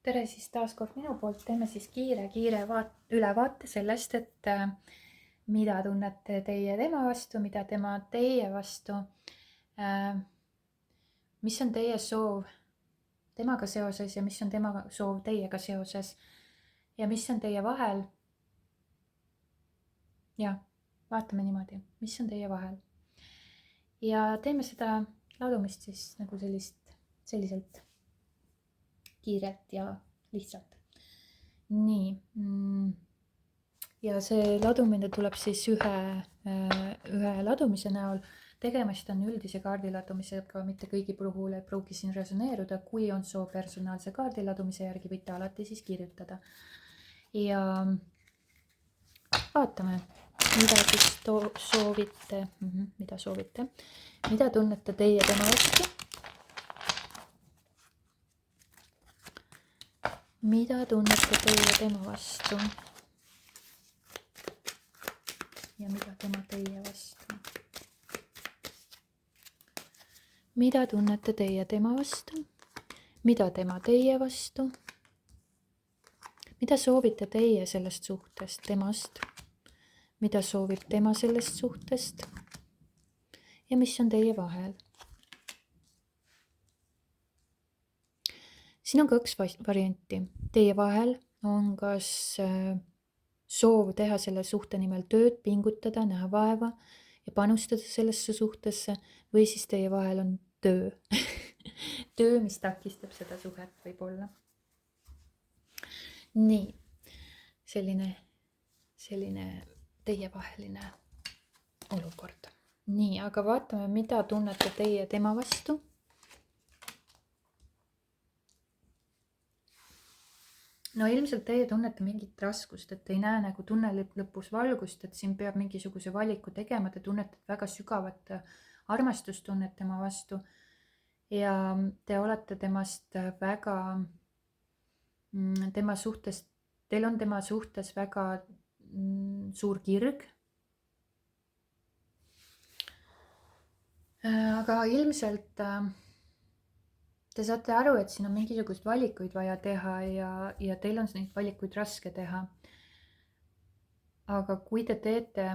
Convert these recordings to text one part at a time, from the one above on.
tere siis taas kord minu poolt, teeme siis kiire ülevaate sellest, et mida tunnete teie tema vastu, mida tema teie vastu. Mis on teie soov temaga seoses ja mis on tema soov teiega seoses ja mis on teie vahel. Ja vaatame niimoodi, mis on teie vahel. Ja teeme seda ladumist siis nagu selliselt kiirelt ja lihtsalt. Nii. Ja see ladumine tuleb siis ühe ladumise näol. Tegemist on üldise kaardiladumisega, mitte kõigi puhul ei pruugi siin resoneeruda. Kui on soov personaalse kaardiladumise järgi, võite alati siis kirjutada. Ja vaatame, mida siis soovite, mida tunnete teie tema vastu. Mida tunnete teie tema vastu? Ja mida tema teie vastu? Mida tunnete teie tema vastu? Mida tema teie vastu? Mida soovite teie sellest suhtest temast? Mida soovib tema sellest suhtest? Ja mis on teie vahel? Siin on kaks varianti. Teie vahel on kas soov teha selle suhte nimel tööd, pingutada, näha vaeva ja panustada sellesse suhtesse, või siis teie vahel on töö. Töö, mis takistab seda suhet võib-olla. Nii, selline teievaheline olukord. Nii, aga vaatame, mida tunnete teie tema vastu. No ilmselt teie tunnete mingit raskust, et ei näe nagu tunneli lõpus valgust, et siin peab mingisuguse valiku tegema. Te tunnete väga sügavat armastustunnet tema vastu ja te olete temast väga, teil on tema suhtes väga suur kirg. Aga ilmselt te saate aru, et siin on mingisugust valikuid vaja teha ja teil on neid valikuid raske teha. Aga kui te teete,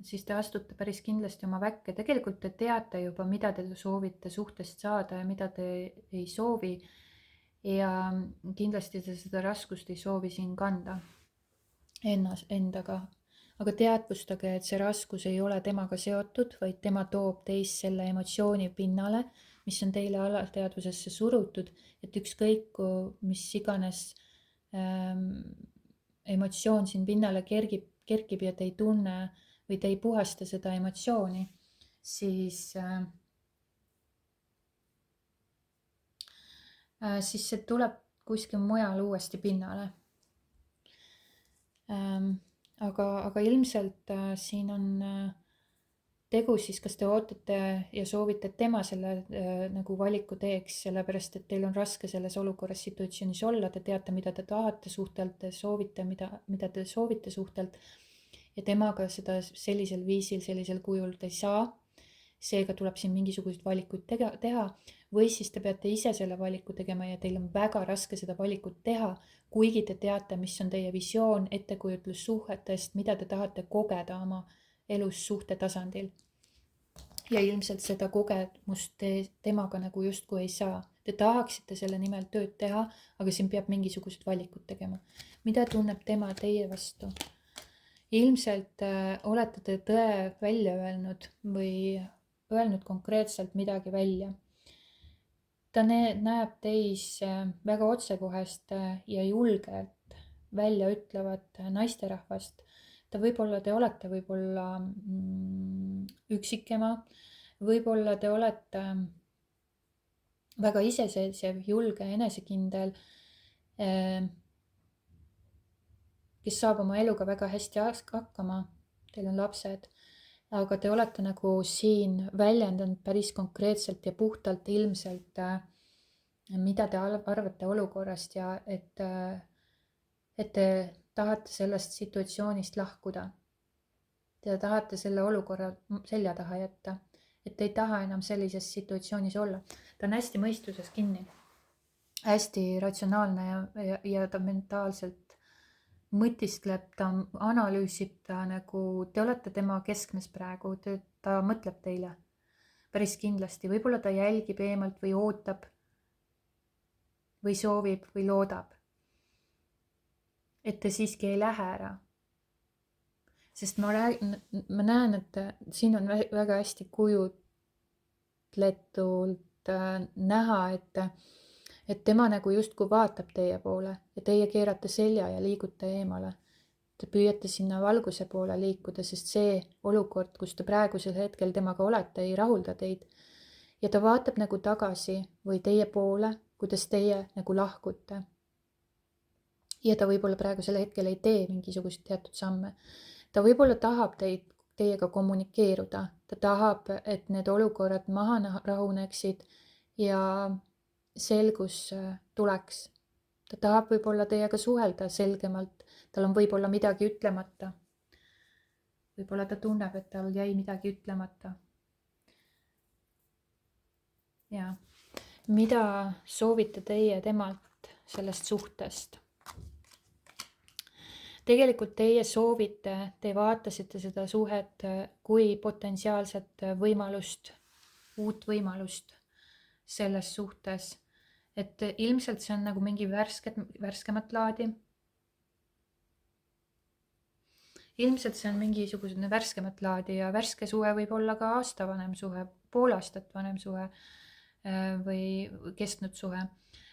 siis te astute päris kindlasti oma väkke. Tegelikult te teate juba, mida te soovite suhtest saada ja mida te ei soovi. Ja kindlasti te seda raskust ei soovi siin kanda endaga. Aga teadvustage, et see raskus ei ole temaga seotud, vaid tema toob teist selle emotsiooni pinnale, mis on teile alateadvusesse surutud, et ükskõik mis iganes emotsioon siin pinnale kerkib ja te ei tunne või te ei puhasta seda emotsiooni, siis see tuleb kuskil mujal uuesti pinnale. Aga ilmselt siin on tegu siis, kas te ootate ja soovite, et tema selle nagu valiku teeks, sellepärast et teil on raske selles olukorras situatsioonis olla. Te teate, mida te tahate suhtelt, te soovite, mida te soovite suhtelt ja temaga seda sellisel viisil, sellisel kujul te ei saa. Seega tuleb siin mingisuguseid valikuid teha või siis te peate ise selle valiku tegema ja teil on väga raske seda valikut teha, kuigi te teate, mis on teie visioon, ettekujutlus suhetest, mida te tahate kogeda oma elus suhte tasandil. Ja ilmselt seda kogemust te temaga nagu justkui ei saa. Te tahaksite selle nimel tööd teha, aga siin peab mingisugused valikud tegema. Mida tunneb tema teie vastu? Ilmselt olete te tõe välja öelnud või öelnud konkreetselt midagi välja. Ta näeb teis väga otsekohest ja julgelt välja ütlevat naisterahvast. Te olete võib-olla üksikema, võib-olla te olete väga iseseisev, julge, enesekindel, kes saab oma eluga väga hästi hakkama, teil on lapsed, aga te olete nagu siin väljendanud päris konkreetselt ja puhtalt ilmselt, mida te arvate olukorrast ja et te tahate sellest situatsioonist lahkuda. Te tahate selle olukorra selja taha jätta, et te ei taha enam sellises situatsioonis olla. Ta on hästi mõistuses kinni. hästi ratsionaalne ja ta mentaalselt mõtiskleb, ta analüüsib, ta nagu, te olete tema keskmes praegu, ta mõtleb teile päris kindlasti, võib-olla ta jälgib eemalt või ootab või soovib või loodab, et te siiski ei lähe ära. Sest ma näen, et siin on väga hästi kujutletult näha, et tema nagu justkui vaatab teie poole ja teie keerate selja ja liigute eemale. Te püüate sinna valguse poole liikuda, sest see olukord, kus te praegusel hetkel temaga olete, ei rahulda teid. Ja ta vaatab nagu tagasi või teie poole, kuidas teie nagu lahkute. Ja ta võib-olla praegusel hetkel ei tee mingisugust teatud samme. Ta võib-olla tahab teiega kommunikeeruda. Ta tahab, et need olukorrad maha rahuneksid ja selgus tuleks. Ta tahab võib-olla teiega suhelda selgemalt. Tal on võib-olla midagi ütlemata. Võib-olla ta tunneb, et tal jäi midagi ütlemata. Ja. Mida soovite teie temalt sellest suhtest? Tegelikult teie soovite, te vaatasite seda suhet kui potentsiaalset võimalust, uut võimalust selles suhtes. Et ilmselt see on nagu mingi värskemat laadi. Ilmselt see on mingisugune värskemat laadi ja värske suhe võib olla ka aasta vanem suhe, pool aastat vanem suhe või kestnud suhe.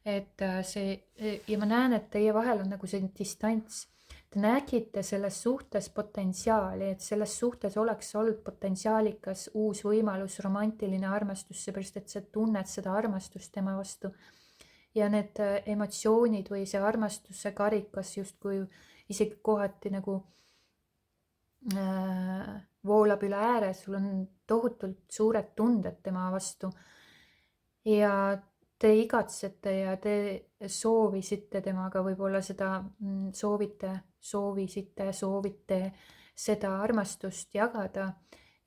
Et see, ja ma näen, et teie vahel on nagu see distants. Te nägite selles suhtes potentsiaali, et selles suhtes oleks olnud potentsiaalikas uus võimalus, romantiline armastus, seepärast et sa tunned seda armastust tema vastu. Ja need emotsioonid või see armastuse karikas justkui isegi kohati nagu voolab üle ääre, sul on tohutult suured tunded tema vastu. Ja te igatsete ja te soovisite temaga võib-olla seda, soovite seda armastust jagada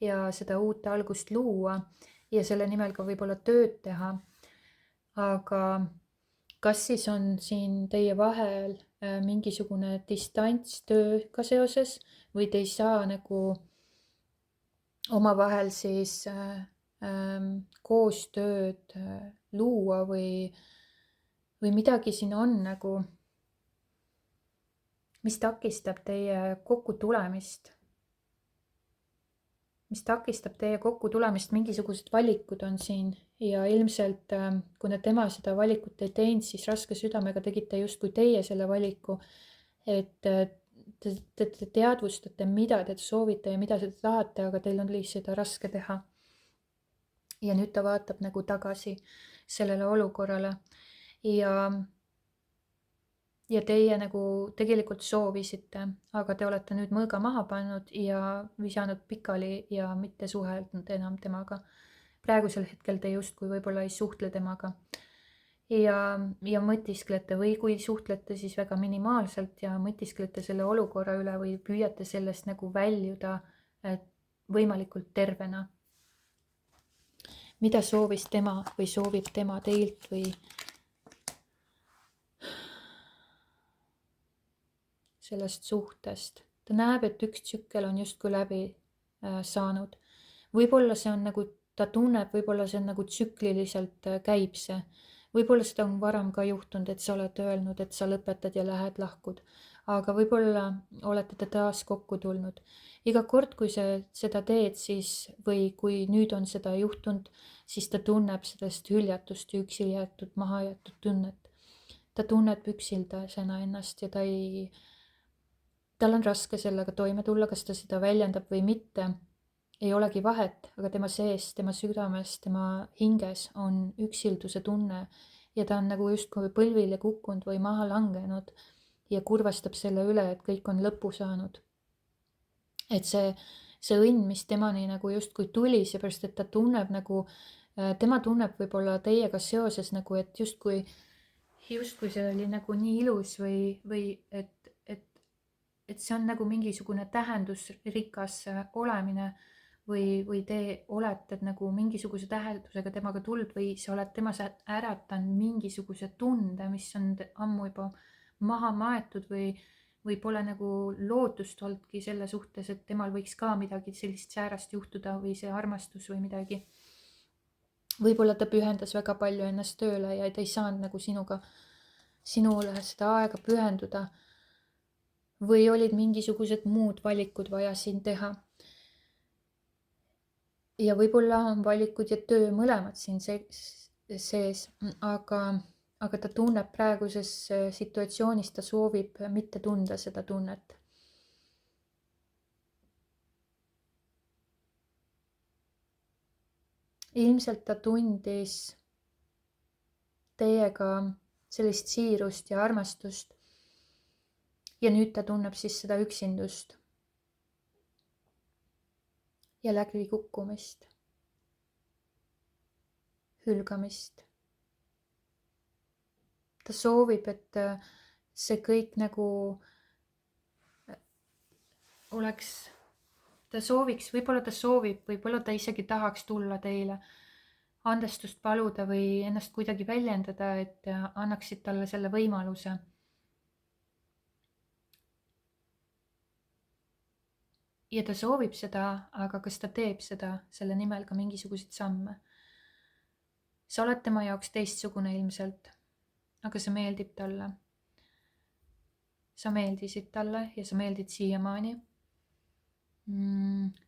ja seda uut algust luua ja selle nimel ka võib-olla tööd teha. Aga kas siis on siin teie vahel mingisugune distants tööga seoses või te ei saa nagu omavahel siis koostööd luua või midagi siin on nagu, mis takistab teie kokku tulemist. Mingisugused valikud on siin ja ilmselt kuna tema seda valikut ei teinud, siis raske südamega tegite justkui teie selle valiku, et te teadvustate, mida te soovite ja mida te tahate, aga teil on lihtsalt seda raske teha. Ja nüüd ta vaatab nagu tagasi sellele olukorrale ja teie nagu tegelikult soovisite, aga te olete nüüd mõõga maha pannud ja visanud pikali ja mitte suhelnud enam temaga. Praegusel hetkel te justkui võib-olla ei suhtle temaga ja mõtisklete või kui suhtlete, siis väga minimaalselt ja mõtisklete selle olukorra üle või püüate sellest nagu väljuda võimalikult tervena. Mida soovis tema või soovib tema teilt või sellest suhtest? Ta näeb, et üks tsükkel on justkui läbi saanud. Võib-olla see on nagu, ta tunneb, võib-olla see on nagu tsükliliselt käib see. Võib-olla seda on varem ka juhtunud, et sa oled öelnud, et sa lõpetad ja lähed lahkud. Aga võib-olla olete te taas kokku tulnud. Iga kord, kui sa seda teed, siis või kui nüüd on seda juhtunud, siis ta tunneb sellest hüljatust ja üksi jäetud, maha jäetud tunnet. Ta tunneb üksildasena ennast ja tal on raske sellega toime tulla, kas ta seda väljendab või mitte. Ei olegi vahet, aga tema sees, tema südames, tema hinges on üksilduse tunne ja ta on nagu justkui põlvile kukkunud või maha langenud ja kurvastab selle üle, et kõik on lõpu saanud. Et see õnn, mis temani nagu justkui tuli, seepärast et ta tunneb nagu, tema tunneb võib-olla teiega seoses nagu, et justkui see oli nagu nii ilus või et see on nagu mingisugune tähendusrikas olemine või te olete nagu mingisuguse tähendusega temaga tulnud või sa oled temas äratanud mingisuguse tunde, mis on ammu juba maha maetud või pole nagu lootust olnudki selle suhtes, et temal võiks ka midagi sellist säärast juhtuda või see armastus või midagi. Võib-olla ta pühendas väga palju ennast tööle ja ta ei saanud nagu sinule seda aega pühenduda. Või olid mingisugused muud valikud vaja siin teha. Ja võib-olla on valikud ja töö mõlemad siin sees, aga ta tunneb praeguses situatsioonis, ta soovib mitte tunda seda tunnet. Ilmselt ta tundis teiega sellist siirust ja armastust ja nüüd ta tunneb siis seda üksindust ja läbikukkumist, hülgamist. Ta soovib, et see kõik nagu oleks, ta sooviks, võib-olla ta soovib, võib-olla ta isegi tahaks tulla teile andestust paluda või ennast kuidagi väljendada, et annaksid talle selle võimaluse. Ja ta soovib seda, aga kas ta teeb seda selle nimel ka mingisuguseid samme? Sa oled tema jaoks teistsugune ilmselt, aga see meeldib talle. Sa meeldisid talle ja sa meeldid siiamaani.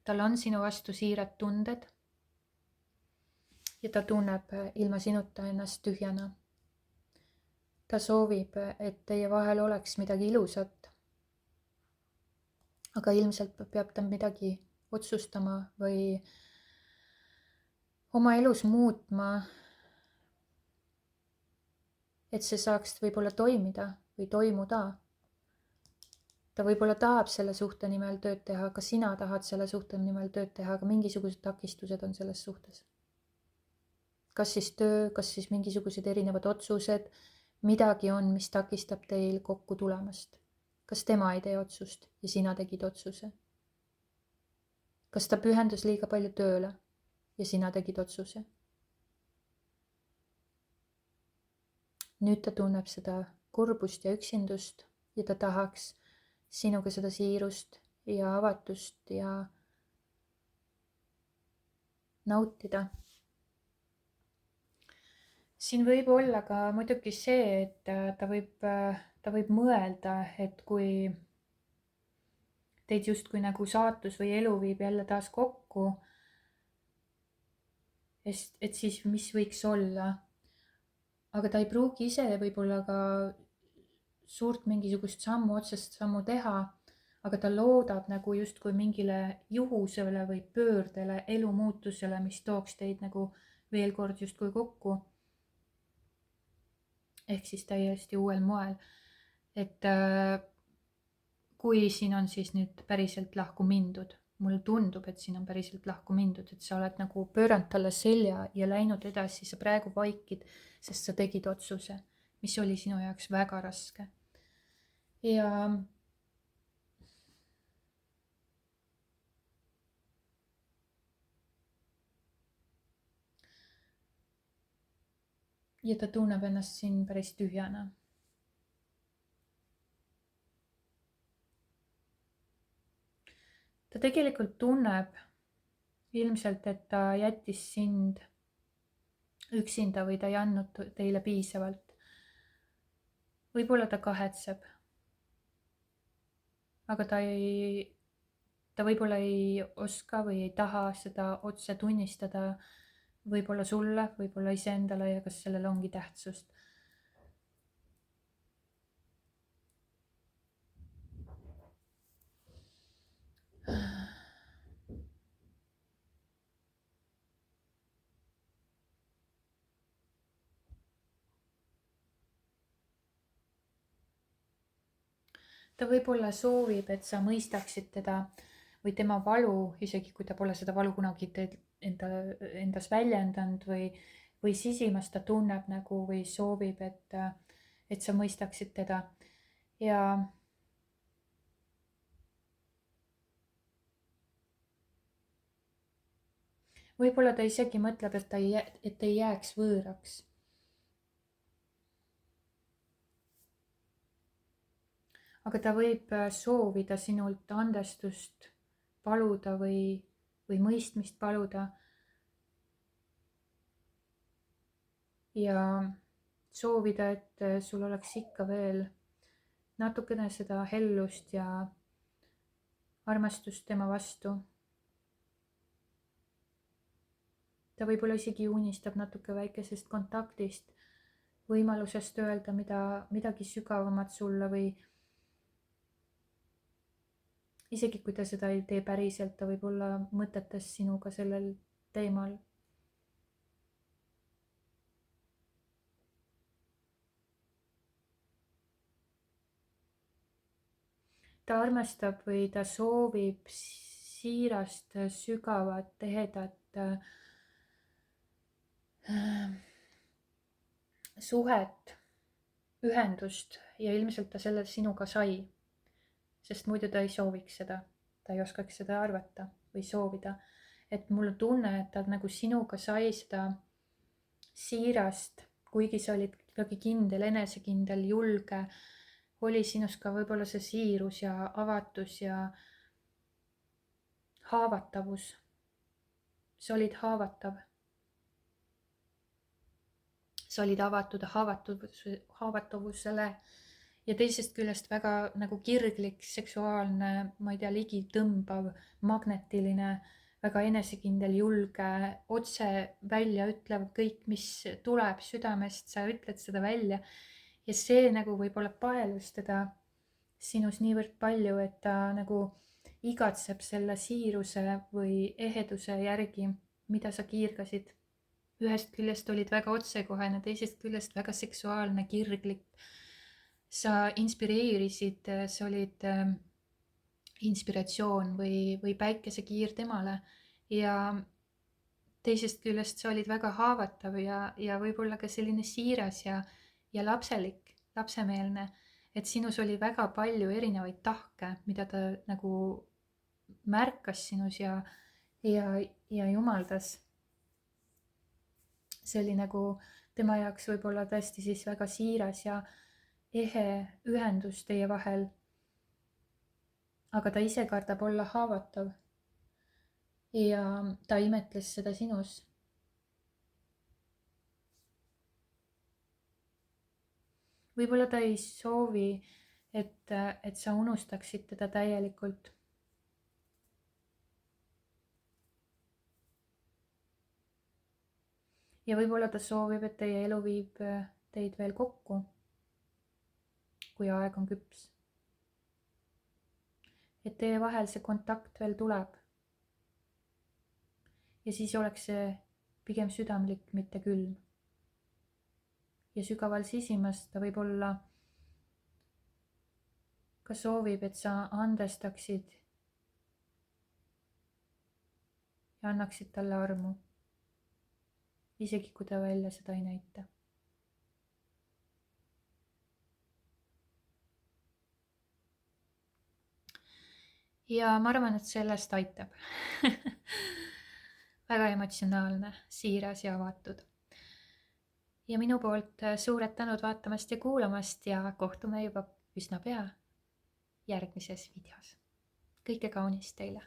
Tal on sinu vastu siired tunded ja ta tunneb ilma sinuta ennast tühjana. Ta soovib, et teie vahel oleks midagi ilusat. Aga ilmselt peab ta midagi otsustama või oma elus muutma, et see saaks võib-olla toimida või toimuda. Ta võib-olla tahab selle suhte nimel tööd teha, ka sina tahad selle suhte nimel tööd teha, aga mingisugused takistused on selles suhtes. Kas siis töö, kas siis mingisugused erinevad otsused, midagi on, mis takistab teil kokku tulemast. Kas tema ei tee otsust ja sina tegid otsuse? Kas ta pühendus liiga palju tööle ja sina tegid otsuse? Nüüd ta tunneb seda kurbust ja üksindust ja ta tahaks sinuga seda siirust ja avatust ja nautida. Siin võib olla ka muidugi see, et ta võib mõelda, et kui teid justkui nagu saatus või elu viib jälle taas kokku, et siis mis võiks olla. Aga ta ei pruugi ise võib-olla ka suurt mingisugust sammu, otsest sammu teha, aga ta loodab nagu justkui mingile juhusele või pöördele, elumuutusele, mis tooks teid nagu veel kord justkui kokku. Ehk siis täiesti uuel moel. Et kui siin on siis nüüd päriselt lahku mindud, mulle tundub, et siin on päriselt lahku mindud, et sa oled nagu pööranud talle selja ja läinud edasi, sa praegu vaikid, sest sa tegid otsuse, mis oli sinu jaoks väga raske. Ja ta tunneb ennast siin päris tühjana. Ta tegelikult tunneb ilmselt, et ta jättis sind üksinda või ta ei andnud teile piisavalt. Võib-olla ta kahetseb. Aga ta võib-olla ei oska või ei taha seda otse tunnistada võib-olla sulle, võib-olla iseendale ja kas sellel ongi tähtsust. Ta võib-olla soovib, et sa mõistaksid teda või tema valu, isegi kui ta pole seda valu kunagi endas väljendanud või sisimas ta tunneb nagu või soovib, et sa mõistaksid teda. võib-olla ta isegi mõtleb, et ei jääks võõraks. Aga ta võib soovida sinult andestust paluda või mõistmist paluda ja soovida, et sul oleks ikka veel natukene seda hellust ja armastust tema vastu. Ta võib-olla isegi unistab natuke väikesest kontaktist, võimalusest öelda midagi sügavamat sulle või isegi kui ta seda ei tee päriselt, ta võib olla mõtetes sinuga sellel teemal. Ta armastab või ta soovib siirast, sügavat, tehedat suhet, ühendust ja ilmselt ta selle sinuga sai, sest muidu ta ei sooviks seda, ta ei oskaks seda arvata või soovida. Et mul on tunne, et ta nagu sinuga sai seda siirast, kuigi sa olid ikkagi kindel, enesekindel, julge, oli sinus ka võib-olla see siirus ja avatus ja haavatavus. Sa olid haavatav. Sa olid avatud haavatavusele ja teisest küljest väga nagu kirglik, seksuaalne, ma ei tea, ligitõmbav, magnetiline, väga enesekindel, julge, otse välja ütlev kõik, mis tuleb südamest, sa ütled seda välja. Ja see nagu võib-olla paelus teda sinus niivõrd palju, et ta nagu igatseb selle siiruse või eheduse järgi, mida sa kiirgasid. Ühest küljest olid väga otsekohene, teisest küljest väga seksuaalne, kirglik. Sa inspireerisid, sa olid inspiratsioon või päikesekiir temale ja teisest küljest sa olid väga haavatav ja võib-olla ka selline siiras ja lapselik, lapsemeelne, et sinus oli väga palju erinevaid tahke, mida ta nagu märkas sinus ja jumaldas. See oli nagu tema jaoks võib-olla tõesti siis väga siiras ja ehe ühendus teie vahel. Aga ta ise kardab olla haavatav ja ta imetles seda sinus. Võib-olla ta ei soovi, et sa unustaksid teda täielikult. Ja võib-olla ta soovib, et teie elu viib teid veel kokku, kui aeg on küps. Et teie vahel see kontakt veel tuleb. Ja siis oleks see pigem südamlik, mitte külm. Ja sügaval sisimas ta võib-olla ka soovib, et sa andestaksid ja annaksid talle armu, isegi kui ta välja seda ei näita. Ja ma arvan, et sellest aitab. Väga emotsionaalne, siiras ja avatud. Ja minu poolt suured tänud vaatamast ja kuulamast ja kohtume juba üsna pea järgmises videos. Kõike kaunist teile!